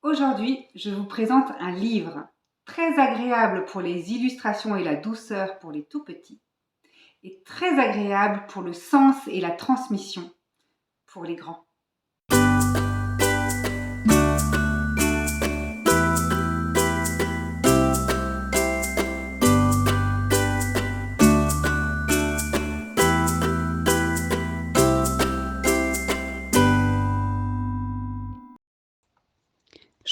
Aujourd'hui, je vous présente un livre très agréable pour les illustrations et la douceur pour les tout petits et très agréable pour le sens et la transmission pour les grands.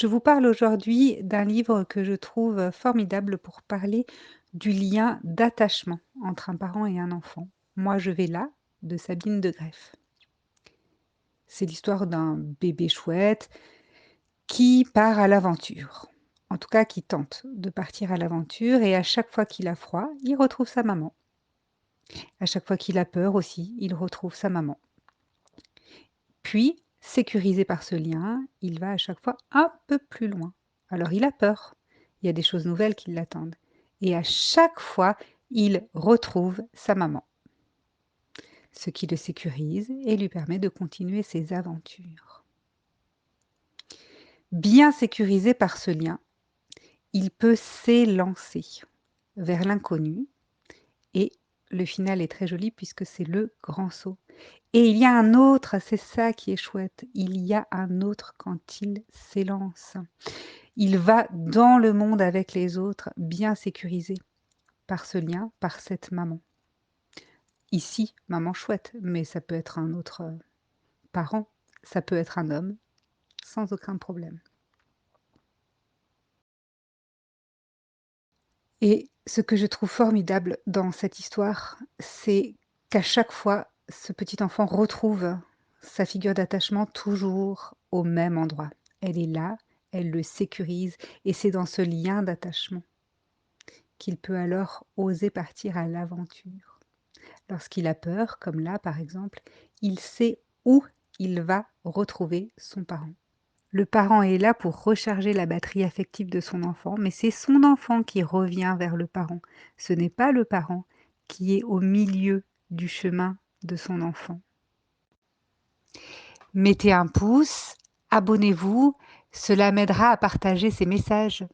Je vous parle aujourd'hui d'un livre que je trouve formidable pour parler du lien d'attachement entre un parent et un enfant. Moi, je vais là, de Sabine de Greef. C'est l'histoire d'un bébé chouette qui part à l'aventure. En tout cas, qui tente de partir à l'aventure et à chaque fois qu'il a froid, il retrouve sa maman. À chaque fois qu'il a peur aussi, il retrouve sa maman. Puis, sécurisé par ce lien, il va à chaque fois un peu plus loin. Alors il a peur, il y a des choses nouvelles qui l'attendent et à chaque fois, il retrouve sa maman. Ce qui le sécurise et lui permet de continuer ses aventures. Bien sécurisé par ce lien, il peut s'élancer vers l'inconnu et le final est très joli puisque c'est le grand saut. Et il y a un autre, c'est ça qui est chouette, il y a un autre quand il s'élance. Il va dans le monde avec les autres, bien sécurisé par ce lien, par cette maman. Ici, maman chouette, mais ça peut être un autre parent, ça peut être un homme, sans aucun problème. Et ce que je trouve formidable dans cette histoire, c'est qu'à chaque fois, ce petit enfant retrouve sa figure d'attachement toujours au même endroit. Elle est là, elle le sécurise et c'est dans ce lien d'attachement qu'il peut alors oser partir à l'aventure. Lorsqu'il a peur, comme là par exemple, il sait où il va retrouver son parent. Le parent est là pour recharger la batterie affective de son enfant, mais c'est son enfant qui revient vers le parent. Ce n'est pas le parent qui est au milieu du chemin de son enfant. Mettez un pouce, abonnez-vous, cela m'aidera à partager ces messages.